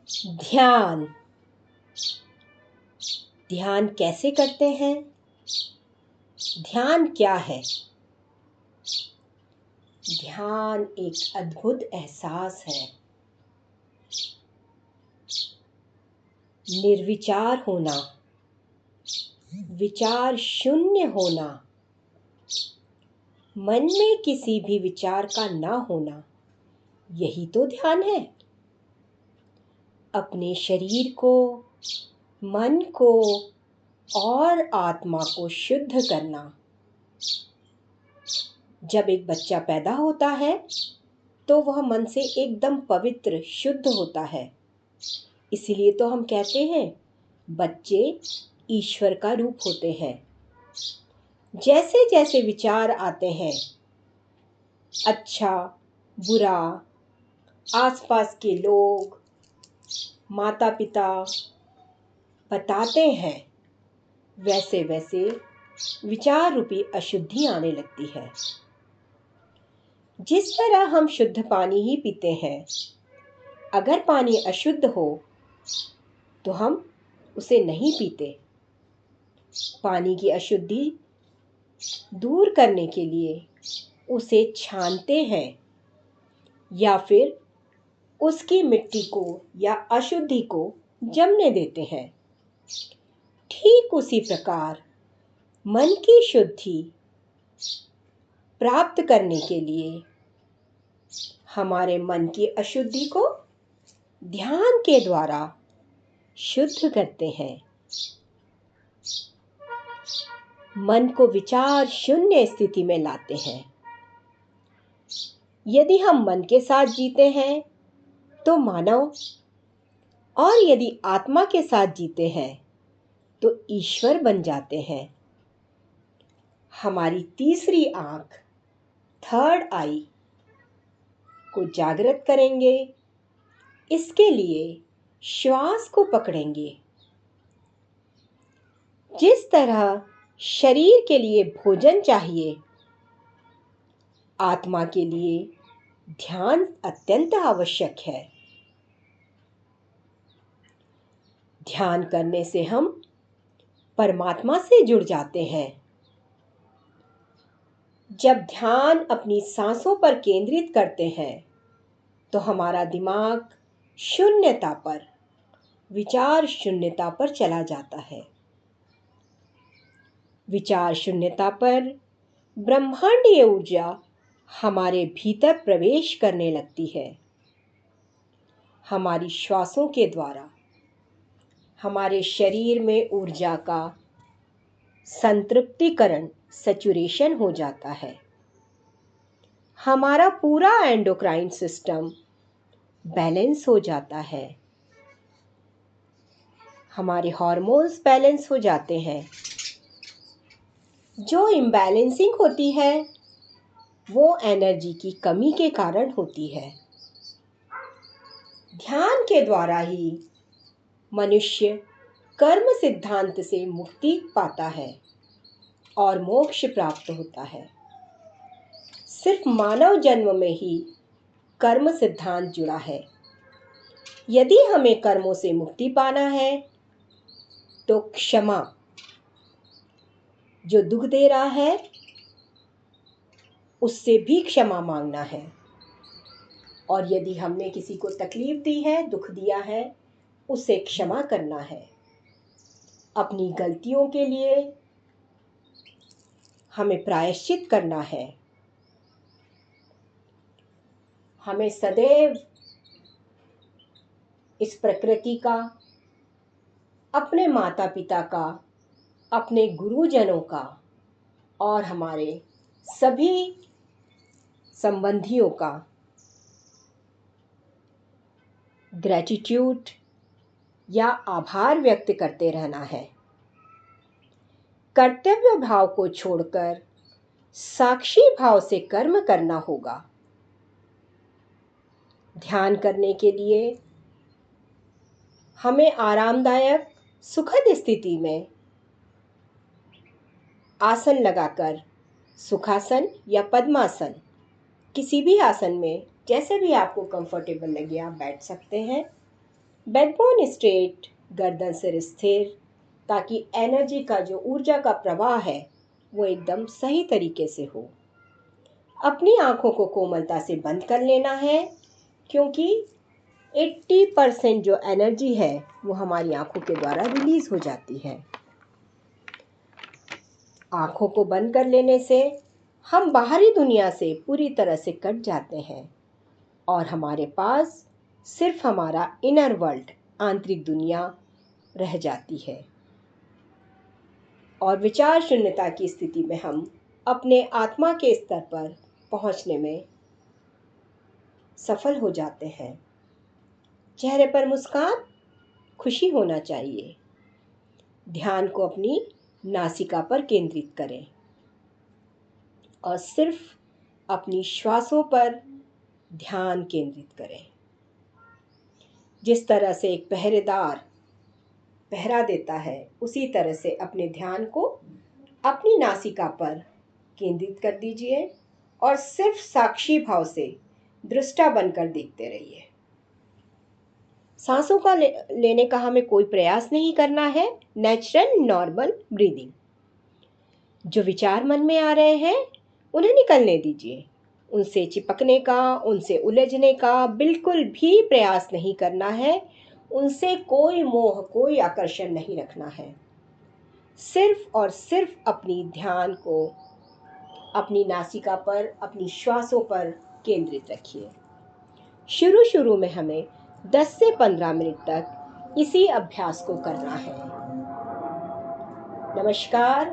ध्यान। ध्यान कैसे करते हैं? ध्यान क्या है? ध्यान एक अद्भुत एहसास है। निर्विचार होना, विचार शून्य होना, मन में किसी भी विचार का ना होना, यही तो ध्यान है। अपने शरीर को, मन को और आत्मा को शुद्ध करना। जब एक बच्चा पैदा होता है तो वह मन से एकदम पवित्र, शुद्ध होता है। इसीलिए तो हम कहते हैं बच्चे ईश्वर का रूप होते हैं। जैसे जैसे विचार आते हैं, अच्छा, बुरा, आसपास के लोग, माता पिता बताते हैं, वैसे वैसे विचार रूपी अशुद्धि आने लगती है। जिस तरह हम शुद्ध पानी ही पीते हैं, अगर पानी अशुद्ध हो तो हम उसे नहीं पीते। पानी की अशुद्धि दूर करने के लिए उसे छानते हैं या फिर उसकी मिट्टी को या अशुद्धि को जमने देते हैं। ठीक उसी प्रकार मन की शुद्धि प्राप्त करने के लिए हमारे मन की अशुद्धि को ध्यान के द्वारा शुद्ध करते हैं। मन को विचार शून्य स्थिति में लाते हैं। यदि हम मन के साथ जीते हैं तो मानव, और यदि आत्मा के साथ जीते हैं तो ईश्वर बन जाते हैं। हमारी तीसरी आंख, थर्ड आई को जागृत करेंगे। इसके लिए श्वास को पकड़ेंगे। जिस तरह शरीर के लिए भोजन चाहिए, आत्मा के लिए ध्यान अत्यंत आवश्यक है। ध्यान करने से हम परमात्मा से जुड़ जाते हैं। जब ध्यान अपनी सांसों पर केंद्रित करते हैं तो हमारा दिमाग शून्यता पर, विचार शून्यता पर चला जाता है। विचार शून्यता पर ब्रह्मांडीय ऊर्जा हमारे भीतर प्रवेश करने लगती है। हमारी श्वासों के द्वारा हमारे शरीर में ऊर्जा का संतृप्तिकरण, सैचुरेशन हो जाता है। हमारा पूरा एंडोक्राइन सिस्टम बैलेंस हो जाता है। हमारे हार्मोन्स बैलेंस हो जाते हैं। जो इम्बैलेंसिंग होती है वो एनर्जी की कमी के कारण होती है। ध्यान के द्वारा ही मनुष्य कर्म सिद्धांत से मुक्ति पाता है और मोक्ष प्राप्त होता है। सिर्फ मानव जन्म में ही कर्म सिद्धांत जुड़ा है। यदि हमें कर्मों से मुक्ति पाना है तो क्षमा, जो दुख दे रहा है उससे भी क्षमा मांगना है। और यदि हमने किसी को तकलीफ दी है, दुख दिया है, उसे क्षमा करना है। अपनी गलतियों के लिए हमें प्रायश्चित करना है। हमें सदैव इस प्रकृति का, अपने माता पिता का, अपने गुरुजनों का और हमारे सभी संबंधियों का ग्रैटिट्यूड या आभार व्यक्त करते रहना है। कर्तव्य भाव को छोड़कर साक्षी भाव से कर्म करना होगा। ध्यान करने के लिए हमें आरामदायक, सुखद स्थिति में आसन लगाकर, सुखासन या पद्मासन, किसी भी आसन में जैसे भी आपको कंफर्टेबल लगे आप बैठ सकते हैं। बैकबोन स्ट्रेट, गर्दन सिर स्थिर, ताकि एनर्जी का जो ऊर्जा का प्रवाह है वो एकदम सही तरीके से हो। अपनी आंखों को कोमलता से बंद कर लेना है, क्योंकि 80% जो एनर्जी है वो हमारी आंखों के द्वारा रिलीज हो जाती है। आंखों को बंद कर लेने से हम बाहरी दुनिया से पूरी तरह से कट जाते हैं और हमारे पास सिर्फ हमारा इनर वर्ल्ड, आंतरिक दुनिया रह जाती है। और विचार शून्यता की स्थिति में हम अपने आत्मा के स्तर पर पहुंचने में सफल हो जाते हैं। चेहरे पर मुस्कान, खुशी होना चाहिए। ध्यान को अपनी नासिका पर केंद्रित करें और सिर्फ अपनी श्वासों पर ध्यान केंद्रित करें। जिस तरह से एक पहरेदार पहरा देता है, उसी तरह से अपने ध्यान को अपनी नासिका पर केंद्रित कर दीजिए और सिर्फ साक्षी भाव से दृष्टा बनकर देखते रहिए। सांसों का लेने का हमें कोई प्रयास नहीं करना है। Natural normal breathing. जो विचार मन में आ रहे हैं उन्हें निकलने दीजिए। उनसे चिपकने का, उनसे उलझने का बिल्कुल भी प्रयास नहीं करना है। उनसे कोई मोह, कोई आकर्षण नहीं रखना है। सिर्फ और सिर्फ अपनी ध्यान को अपनी नासिका पर, अपनी श्वासों पर केंद्रित रखिए। शुरू में हमें 10 से 15 मिनट तक इसी अभ्यास को करना है। नमस्कार।